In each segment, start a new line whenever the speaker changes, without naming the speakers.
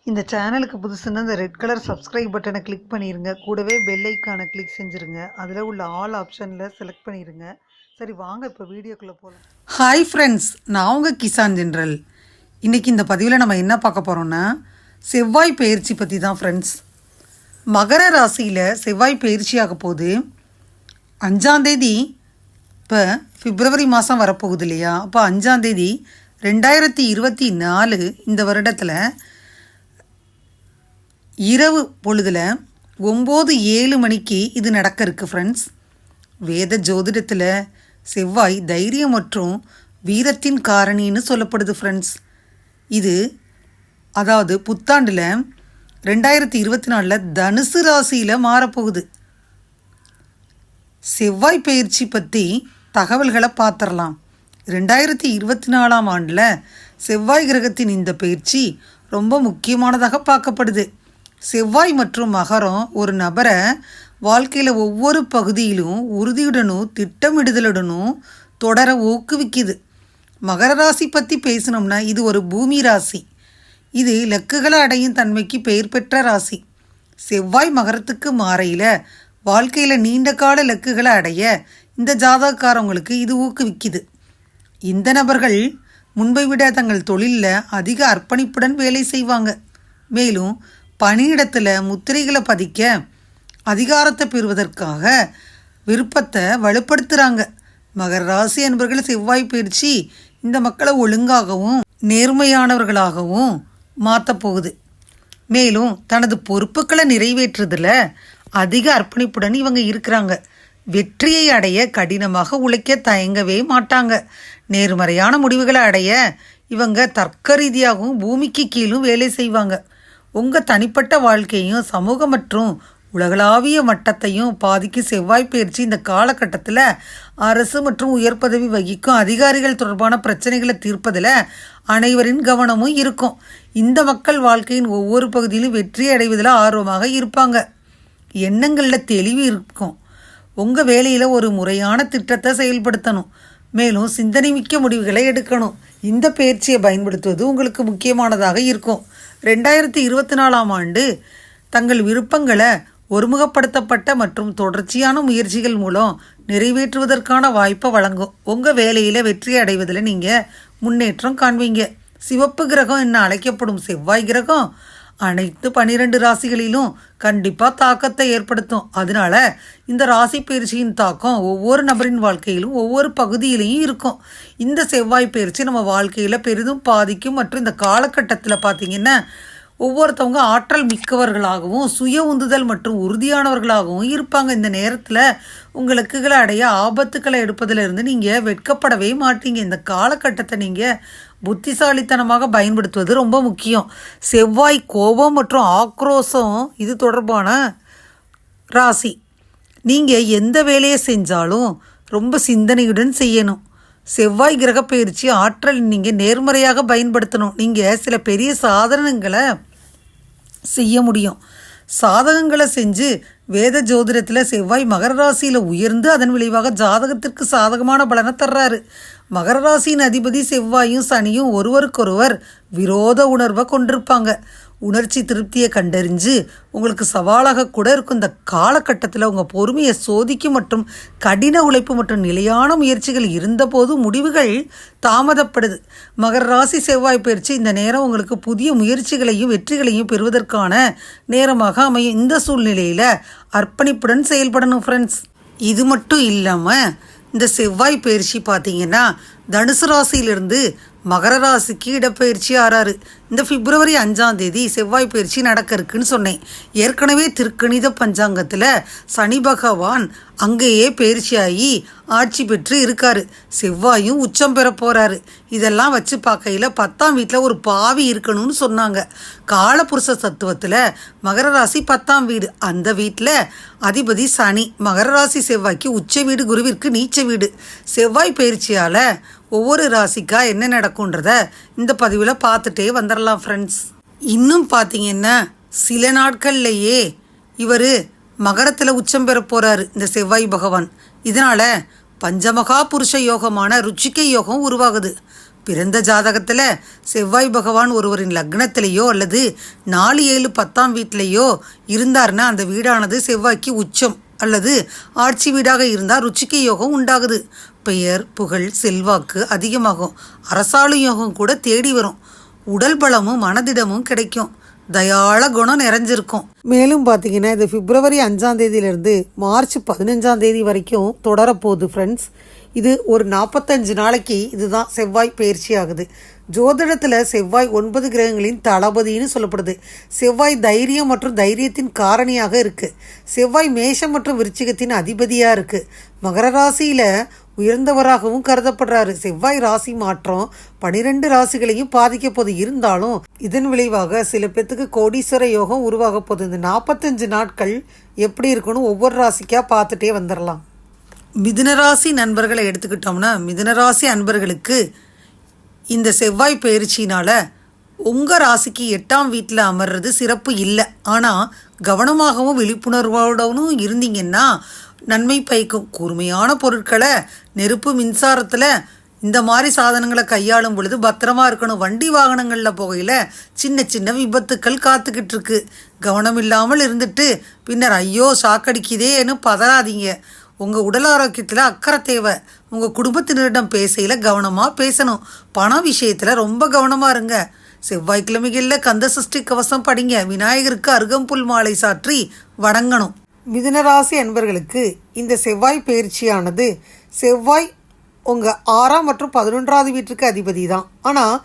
இந்த சேனலுக்கு புதுசுன்னா இந்த ரெட் கலர் சப்ஸ்கிரைப் பட்டனை கிளிக் பண்ணிடுங்க. கூடவே பெல் ஐக்கானை கிளிக் செஞ்சுருங்க. அதில் உள்ள ஆல் ஆப்ஷனில் செலக்ட் பண்ணிடுங்க. சரி வாங்க இப்போ வீடியோக்குள்ளே போகலாம்.
ஹாய் ஃப்ரெண்ட்ஸ், நான் உங்கள் கிசான் ஜென்ரல். இன்றைக்கி இந்த பதிவில் நம்ம என்ன பார்க்க போகிறோன்னா செவ்வாய் பயிற்சி பற்றி தான் ஃப்ரெண்ட்ஸ். மகர ராசியில் செவ்வாய் பயிற்சியாக போகுது. 5ஆம் தேதி இப்போ பிப்ரவரி மாதம் வரப்போகுது இல்லையா? அப்போ 5ஆம் தேதி 2024 இந்த வருடத்தில் இரவு பொழுதில் 9:07 மணிக்கு இது நடக்க இருக்குது ஃப்ரெண்ட்ஸ். வேத ஜோதிடத்தில் செவ்வாய் தைரியம் மற்றும் வீரத்தின் காரணின்னு சொல்லப்படுது ஃப்ரெண்ட்ஸ். இது அதாவது புத்தாண்டில் 2024 தனுசு ராசியில் மாறப்போகுது. செவ்வாய் பயிற்சி பற்றி தகவல்களை பார்த்துடலாம். 2024 ஆண்டில் செவ்வாய் கிரகத்தின் இந்த பயிற்சி ரொம்ப முக்கியமானதாக பார்க்கப்படுது. செவ்வாய் மற்றும் மகரம் ஒரு நபரை வாழ்க்கையில் ஒவ்வொரு பகுதியிலும் உறுதியுடனும் திட்டமிடுதலுடனும் தொடர ஊக்குவிக்குது. மகர ராசி பற்றி பேசினோம்னா இது ஒரு பூமி ராசி. இது இலக்குகளை அடையும் தன்மைக்கு பெயர் பெற்ற ராசி. செவ்வாய் மகரத்துக்கு மாறையில் வாழ்க்கையில் நீண்ட கால இலக்குகளை அடைய இந்த ஜாதகக்காரவங்களுக்கு இது ஊக்குவிக்குது. இந்த நபர்கள் முன்பை விட தங்கள் தொழிலில் அதிக அர்ப்பணிப்புடன் வேலை செய்வாங்க. மேலும் பணியிடத்தில் முத்திரைகளை பதிக்க அதிகாரத்தை பெறுவதற்காக விருப்பத்தை வலுப்படுத்துகிறாங்க. மகர ராசி என்பவர்கள் செவ்வாய் பயிற்சி இந்த மக்களை ஒழுங்காகவும் நேர்மையானவர்களாகவும் மாற்றப்போகுது. மேலும் தனது பொறுப்புகளை நிறைவேற்றுறதில் அதிக அர்ப்பணிப்புடன் இவங்க இருக்கிறாங்க. வெற்றியை அடைய கடினமாக உழைக்க தயங்கவே மாட்டாங்க. நேர்மறையான முடிவுகளை அடைய இவங்க தர்க்க ரீதியாகவும் பூமிக்கு கீழும் வேலை செய்வாங்க. உங்கள் தனிப்பட்ட வாழ்க்கையும் சமூக மற்றும் உலகளாவிய மட்டத்தையும் பாதிக்கும் செவ்வாய் பயிற்சி இந்த காலகட்டத்தில் அரசு மற்றும் உயர் பதவி வகிக்கும் அதிகாரிகள் தொடர்பான பிரச்சனைகளை தீர்ப்பதில் அனைவரின் கவனமும் இருக்கும். இந்த மக்கள் வாழ்க்கையின் ஒவ்வொரு பகுதியிலும் வெற்றி அடைவதில் ஆர்வமாக இருப்பாங்க. எண்ணங்களில் தெளிவு இருக்கும். உங்கள் வேலையில் ஒரு முறையான திட்டத்தை செயல்படுத்தணும். மேலும் சிந்தனை மிக்க முடிவுகளை எடுக்கணும். இந்த பயிற்சியை பயன்படுத்துவது உங்களுக்கு முக்கியமானதாக இருக்கும். 2024 ஆண்டு தங்கள் விருப்பங்களை ஒருமுகப்படுத்தப்பட்ட மற்றும் தொடர்ச்சியான முயற்சிகள் மூலம் நிறைவேற்றுவதற்கான வாய்ப்பை வழங்கும். உங்கள் வேலையில் வெற்றி அடைவதில் நீங்கள் முன்னேற்றம் காண்பீங்க. சிவப்பு கிரகம் என்ன அழைக்கப்படும் செவ்வாய் கிரகம் அனைத்து 12 ராசிகளிலும் கண்டிப்பாக தாக்கத்தை ஏற்படுத்தும். அதனால இந்த ராசி பயிற்சியின் தாக்கம் ஒவ்வொரு நபரின் வாழ்க்கையிலும் ஒவ்வொரு பகுதியிலையும் இருக்கும். இந்த செவ்வாய் பயிற்சி நம்ம வாழ்க்கையில் பெரிதும் பாதிக்கும். மற்றும் இந்த காலகட்டத்தில் பார்த்திங்கன்னா ஒவ்வொருத்தவங்க ஆற்றல் மிக்கவர்களாகவும் சுய உந்துதல் மற்றும் உறுதியானவர்களாகவும் இருப்பாங்க. இந்த நேரத்தில் உங்களுக்குகளை அடைய ஆபத்துக்களை எடுப்பதிலிருந்து நீங்கள் வெட்கப்படவே மாட்டீங்க. இந்த காலகட்டத்தை நீங்கள் புத்திசாலித்தனமாக பயன்படுத்துவது ரொம்ப முக்கியம். செவ்வாய் கோபம் மற்றும் ஆக்ரோஷம் இது தொடர்பான ராசி. நீங்கள் எந்த வேலையை செஞ்சாலும் ரொம்ப சிந்தனையுடன் செய்யணும். செவ்வாய் கிரக பயிற்சி ஆற்றல் நீங்கள் நேர்மறையாக பயன்படுத்தணும். நீங்கள் சில பெரிய சாதனங்களை செய்ய முடியும். சாதகங்களை செஞ்சு வேத ஜோதிடத்தில் செவ்வாய் மகர ராசியில் உயர்ந்து அதன் விளைவாக ஜாதகத்திற்கு சாதகமான பலனை தர்றாரு. மகர ராசியின் அதிபதி செவ்வாயும் சனியும் ஒருவருக்கொருவர் விரோத உணர்வை கொண்டிருப்பாங்க. உணர்ச்சி திருப்தியை கண்டறிஞ்சு உங்களுக்கு சவாலாக கூட இருக்கும். இந்த காலகட்டத்தில் உங்கள் பொறுமையை சோதிக்கும் மற்றும் கடின உழைப்பு மற்றும் நிலையான முயற்சிகள் இருந்தபோது முடிவுகள் தாமதப்படுது. மகர ராசி செவ்வாய் பயிற்சி இந்த நேரம் உங்களுக்கு புதிய முயற்சிகளையும் வெற்றிகளையும் பெறுவதற்கான நேரமாக அமையும். இந்த சூழ்நிலையில் அர்ப்பணிப்புடன் செயல்படணும் ஃப்ரெண்ட்ஸ். இது மட்டும் இல்லாமல் இந்த செவ்வாய் பயிற்சி பார்த்திங்கன்னா தனுசு ராசியிலிருந்து மகர ராசிக்கு இடப்பெயர்ச்சி ஆறாரு. இந்த பிப்ரவரி 5ஆம் தேதி செவ்வாய் பயிற்சி நடக்க இருக்குன்னு சொன்னேன். ஏற்கனவே திருக்கணித பஞ்சாங்கத்தில் சனி பகவான் அங்கேயே பயிற்சியாகி ஆட்சி பெற்று இருக்காரு. செவ்வாயும் உச்சம் பெற போகிறாரு. இதெல்லாம் வச்சு பார்க்கையில் 10ஆம் வீட்டில் ஒரு பாவி இருக்கணும்னு சொன்னாங்க. காலபுருஷ தத்துவத்தில் மகர ராசி 10ஆம் வீடு. அந்த வீட்டில் அதிபதி சனி. மகர ராசி செவ்வாய்க்கு உச்ச வீடு, குருவிற்கு நீச்ச வீடு. செவ்வாய் பயிற்சியால் ஒவ்வொரு ராசிக்கா என்ன நடக்கும்ன்றத இந்த பதிவில் பார்த்துட்டே வந்துடலாம் ஃப்ரெண்ட்ஸ். இன்னும் பார்த்தீங்கன்னா சில நாட்கள்லையே இவர் மகரத்தில் உச்சம் பெற போகிறாரு இந்த செவ்வாய் பகவான். இதனால் பஞ்சமகா புருஷ யோகமான ருச்சிகை யோகம் உருவாகுது. பிறந்த ஜாதகத்தில் செவ்வாய் பகவான் ஒருவரின் லக்னத்திலேயோ அல்லது 4, 7, 10ஆம் வீட்டிலேயோ இருந்தார்னா அந்த வீடானது செவ்வாய்க்கு உச்சம் அல்லது ஆட்சி வீடாக இருந்தால் ருச்சிக்க யோகம் உண்டாகுது. பெயர், புகழ், செல்வாக்கு அதிகமாகும். அரசாளும் யோகம் கூட தேடி வரும். உடல் பலமும் மனதிடமும் கிடைக்கும். தயாள குணம் நிறைஞ்சிருக்கும். மேலும் பார்த்தீங்கன்னா இது பிப்ரவரி 5ஆம் தேதியிலிருந்து மார்ச் 15ஆம் தேதி வரைக்கும் தொடரப்போகுது ஃப்ரெண்ட்ஸ். இது ஒரு 45 நாளைக்கு இதுதான் செவ்வாய் பயிற்சி ஆகுது. ஜோதிடத்தில் செவ்வாய் 9 கிரகங்களின் தளபதினு சொல்லப்படுது. செவ்வாய் தைரியம் மற்றும் தைரியத்தின் காரணியாக இருக்குது. செவ்வாய் மேஷம் மற்றும் விருச்சிகத்தின் அதிபதியாக இருக்குது. மகர ராசியில் உயர்ந்தவராகவும் கருதப்படுறாரு. செவ்வாய் ராசி மாற்றம் 12 ராசிகளையும் பாதிக்க போது இருந்தாலும் இதன் விளைவாக சில பேத்துக்கு கோடீஸ்வர யோகம் உருவாக போகுது. இந்த 45 நாட்கள் எப்படி இருக்குன்னு ஒவ்வொரு ராசிக்காக பார்த்துட்டே வந்துடலாம். மிதுனராசி நண்பர்களை எடுத்துக்கிட்டோம்னா மிதுனராசி அன்பர்களுக்கு இந்த செவ்வாய் பயிற்சினால் உங்கள் ராசிக்கு 8ஆம் வீட்டில் அமர்றது சிறப்பு இல்லை. ஆனால் கவனமாகவும் விழிப்புணர்வோடவும் இருந்தீங்கன்னா நன்மை பயக்கும். கூர்மையான பொருட்களை நெருப்பு, மின்சாரத்தில் இந்த மாதிரி சாதனங்களை கையாளும் பொழுது பத்திரமா இருக்கணும். வண்டி வாகனங்களில் போகையில் சின்ன சின்ன விபத்துக்கள் காத்துக்கிட்டு இருக்கு. கவனம் இல்லாமல் இருந்துட்டு பின்னர் ஐயோ சாக்கடிக்குதேன்னு பதறாதீங்க. உங்கள் உடல் ஆரோக்கியத்தில் அக்கறை தேவை. உங்கள் குடும்பத்தினரிடம் பேசையில் கவனமாக பேசணும். பண விஷயத்தில் ரொம்ப கவனமாக இருங்க. செவ்வாய்க்கிழமைகளில் கந்த சஷ்டி கவசம் படிங்க. விநாயகருக்கு அருகம்புல் மாலை சாற்றி வணங்கணும். மிதுனராசி அன்பர்களுக்கு இந்த செவ்வாய் பயிற்சியானது செவ்வாய் உங்கள் 6ஆம் மற்றும் 11ஆவது வீட்டுக்கு அதிபதி தான். ஆனால்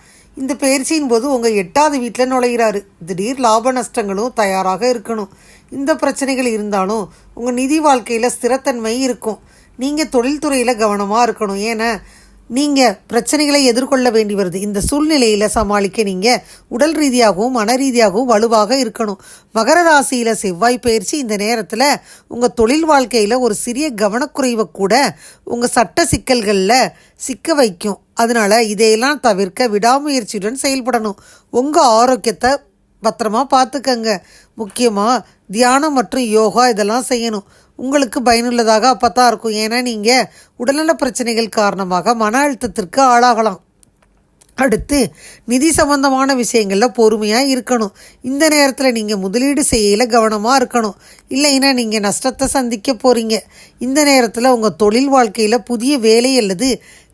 இந்த பயிற்சியின் போது உங்கள் 8ஆவது வீட்டில் நுழைகிறாரு. திடீர் லாப நஷ்டங்களும் தயாராக இருக்கணும். இந்த பிரச்சனைகள் இருந்தாலும் உங்கள் நிதி வாழ்க்கையில் ஸ்திரத்தன்மை இருக்கும். நீங்கள் தொழில்துறையில் கவனமாக இருக்கணும். ஏன்னா நீங்கள் பிரச்சனைகளை எதிர்கொள்ள வேண்டி வருது. இந்த சூழ்நிலையில் சமாளிக்க நீங்கள் உடல் ரீதியாகவும் மன ரீதியாகவும் வலுவாக இருக்கணும். மகர ராசியில் செவ்வாய் பயிற்சி இந்த நேரத்தில் உங்கள் தொழில் வாழ்க்கையில் ஒரு சிறிய கவனக்குறைவை கூட உங்கள் சட்ட சிக்கல்களில் சிக்க வைக்கும். அதனால் இதையெல்லாம் தவிர்க்க விடாமுயற்சியுடன் செயல்படணும். உங்கள் ஆரோக்கியத்தை பத்திரமா பார்த்துக்கங்க. முக்கியமாக தியானம் மற்றும் யோகா இதெல்லாம் செய்யணும். உங்களுக்கு பயனுள்ளதாக அப்போ தான் இருக்கும். ஏன்னா நீங்கள் உடல்நல பிரச்சனைகள் காரணமாக மன அழுத்தத்திற்கு ஆளாகலாம். அடுத்து நிதி சம்பந்தமான விஷயங்களில் பொறுமையாக இருக்கணும். இந்த நேரத்தில் நீங்கள் முதலீடு செய்யல கவனமாக இருக்கணும். இல்லைன்னா நீங்கள் நஷ்டத்தை சந்திக்க போகிறீங்க. இந்த நேரத்தில் உங்கள் தொழில் வாழ்க்கையில் புதிய வேலை அல்லது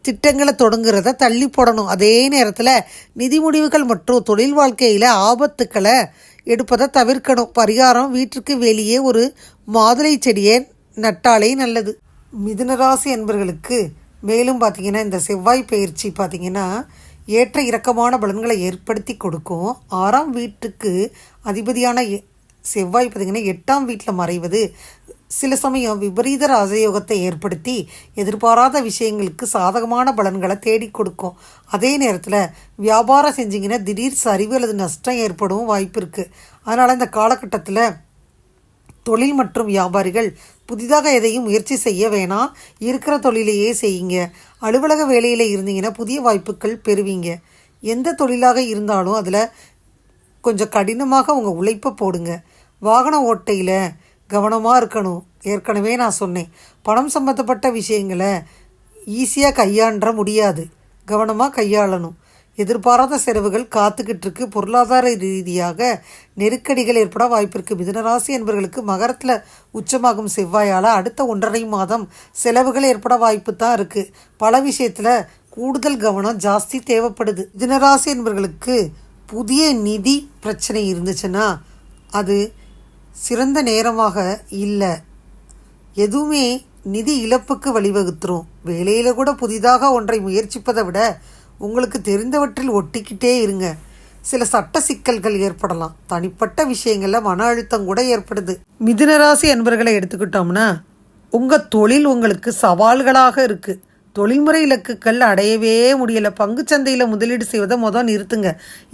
திட்டங்களை தொடங்குறத தள்ளி போடணும். அதே நேரத்தில் நிதி முடிவுகள் மற்றும் தொழில் வாழ்க்கையில் ஆபத்துக்களை எடுப்பதை தவிர்க்கணும். பரிகாரம், வீட்டுக்கு வெளியே ஒரு மாதுளை செடியை நட்டாலே நல்லது. மிதுனராசி என்பர்களுக்கு மேலும் பார்த்திங்கன்னா இந்த செவ்வாய் பயிற்சி பார்த்திங்கன்னா ஏற்ற இறக்கமான பலன்களை ஏற்படுத்தி கொடுக்கும். 6ஆம் வீட்டுக்கு அதிபதியான செவ்வாய் பார்த்திங்கன்னா 8ஆம் வீட்டில் மறைவது சில சமயம் விபரீத ராஜயோகத்தை ஏற்படுத்தி எதிர்பாராத விஷயங்களுக்கு சாதகமான பலன்களை தேடி கொடுக்கும். அதே நேரத்தில் வியாபாரம் செஞ்சிங்கன்னா திடீர் சரிவு அல்லது நஷ்டம் ஏற்படவும் வாய்ப்பு இருக்குது. அதனால் இந்த காலகட்டத்தில் தொழில் மற்றும் வியாபாரிகள் புதிதாக எதையும் முயற்சி செய்ய வேணாம். இருக்கிற தொழிலையே செய்யுங்க. அலுவலக வேலையில் இருந்தீங்கன்னா புதிய வாய்ப்புகள் பெறுவீங்க. எந்த தொழிலாக இருந்தாலும் அதில் கொஞ்சம் கடினமாக உங்கள் உழைப்பை போடுங்க. வாகன ஓட்டையில் கவனமாக இருக்கணும். ஏற்கனவே நான் சொன்னேன், பணம் சம்மந்தப்பட்ட விஷயங்களை ஈஸியாக கையாண்ட முடியாது. கவனமாக கையாளணும். எதிர்பாராத செலவுகள் காத்துக்கிட்டு இருக்கு. பொருளாதார ரீதியாக நெருக்கடிகள் ஏற்பட வாய்ப்பு இருக்குது. மிதுனராசி என்பவர்களுக்கு மகரத்தில் உச்சமாகும் செவ்வாயால் அடுத்த 1.5 மாதம் செலவுகள் ஏற்பட வாய்ப்பு தான் இருக்குது. பல விஷயத்தில் கூடுதல் கவனம் ஜாஸ்தி தேவைப்படுது. மிதுனராசி என்பவர்களுக்கு புதிய நிதி பிரச்சனை இருந்துச்சுன்னா அது சிறந்த நேரமாக இல்லை. எதுவுமே நிதி இழப்புக்கு வழிவகுத்துரும். வேலையில் கூட புதிதாக ஒன்றை முயற்சிப்பதை விட உங்களுக்கு தெரிந்தவற்றில் ஒட்டிக்கிட்டே இருங்க. சில சட்ட சிக்கல்கள் ஏற்படலாம். தனிப்பட்ட விஷயங்களில் மன அழுத்தம் கூட ஏற்படுது. மிதுனராசி என்பவர்களை எடுத்துக்கிட்டோம்னா உங்கள் தொழில் உங்களுக்கு சவால்களாக இருக்குது. தொழில்முறை இலக்குகள் அடையவே முடியலை. பங்குச்சந்தையில் முதலீடு செய்வதை நிறுத்துங்க.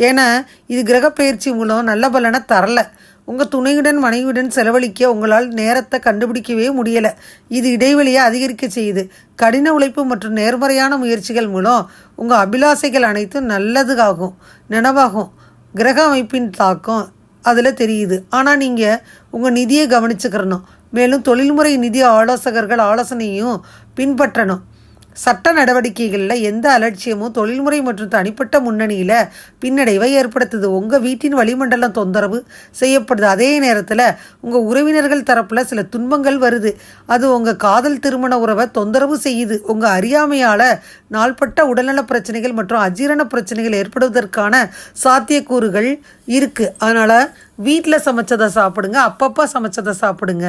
ஏன்னா இது கிரகப்பெயர்ச்சி மூலம் நல்ல பலனை தரலை. உங்கள் துணையுடன் மனைவியுடன் செலவழிக்க உங்களால் நேரத்தை கண்டுபிடிக்கவே முடியலை. இது இடைவெளியை அதிகரிக்க செய்யுது. கடின உழைப்பு மற்றும் நேர்மறையான முயற்சிகள் மூலம் உங்கள் அபிலாசைகள் அனைத்தும் நல்லதுக்காகும், நினைவாகும். கிரக அமைப்பின் தாக்கம் அதில் தெரியுது. ஆனால் நீங்கள் உங்கள் நிதியை கவனிச்சுக்கிறணும். மேலும் தொழில்முறை நிதி ஆலோசகர்கள் ஆலோசனையும் பின்பற்றணும். சட்ட நடவடிக்கைகளில் எந்த அலட்சியமும் தொழில்முறை மற்றும் தனிப்பட்ட முன்னணியில் பின்னடைவை ஏற்படுத்துது. உங்கள் வீட்டின் வளிமண்டலம் தொந்தரவு செய்யப்படுது. அதே நேரத்தில் உங்கள் உறவினர்கள் தரப்பில் சில துன்பங்கள் வருது. அது உங்கள் காதல் திருமண உறவை தொந்தரவு செய்யுது. உங்கள் அறியாமையால் நாள்பட்ட உடல்நல பிரச்சனைகள் மற்றும் அஜீரண பிரச்சனைகள் ஏற்படுவதற்கான சாத்தியக்கூறுகள் இருக்குது. அதனால் வீட்டில் சமைச்சதை சாப்பிடுங்க, அப்பப்போ சமைச்சதை சாப்பிடுங்க.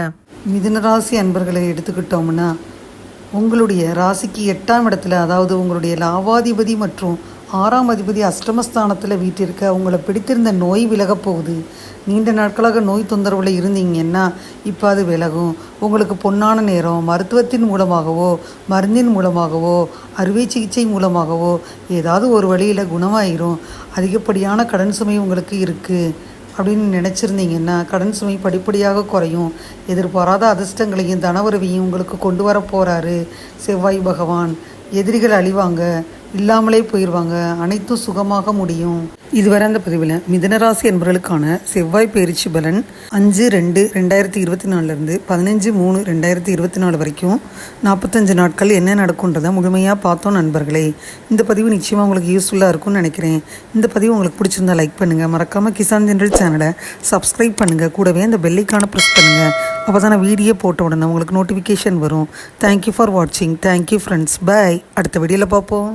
மிதுனராசி அன்பர்களை எடுத்துக்கிட்டோம்னா, உங்களுடைய ராசிக்கு 8ஆம் இடத்துல, அதாவது உங்களுடைய லாபாதிபதி மற்றும் 6ஆம் அதிபதி அஷ்டமஸ்தானத்தில் வீட்டிற்க உங்களை பிடித்திருந்த நோய் விலகப் போகுது. நீண்ட நாட்களாக நோய் தொந்தரவில் இருந்தீங்கன்னா இப்போ அது விலகும். உங்களுக்கு பொன்னான நேரம். மருத்துவத்தின் மூலமாகவோ மருந்தின் மூலமாகவோ அறுவை சிகிச்சை மூலமாகவோ ஏதாவது ஒரு வழியில் குணமாயிரும். அதிகப்படியான கடன் சுமை உங்களுக்கு இருக்குது அப்படின்னு நினச்சிருந்தீங்கன்னா கடன் சுமை படிப்படியாக குறையும். எதிர்பாராத அதிர்ஷ்டங்களையும் தனவரவையும் உங்களுக்கு கொண்டு வர போகிறாரு செவ்வாய் பகவான். எதிரிகள் அழிவாங்க, இல்லாமலே போயிடுவாங்க, அனைத்தும் சுகமாக முடியும். இதுவரை அந்த பதிவில் மிதுனராசி என்பவர்களுக்கான செவ்வாய் பயிற்சி பலன் 5/2/2024 15/3/2024 வரைக்கும் 45 நாட்கள் என்ன நடக்கும்ன்றதை முழுமையாக பார்த்தோம் நண்பர்களே. இந்த பதிவு நிச்சயமாக உங்களுக்கு யூஸ்ஃபுல்லாக இருக்கும்னு நினைக்கிறேன். இந்த பதிவு உங்களுக்கு பிடிச்சிருந்தா லைக் பண்ணுங்கள், மறக்காமல் கிசான் ஜெனரல் சேனலை சப்ஸ்கிரைப் பண்ணுங்கள், கூடவே அந்த பெல்லைக்கான ப்ரெஸ் பண்ணுங்கள். அப்போ தான் வீடியோ போட்ட உடனே உங்களுக்கு நோட்டிஃபிகேஷன் வரும். தேங்க்யூ ஃபார் வாட்சிங். Thank you friends. பை. அடுத்த வீடியோவில் பார்ப்போம்.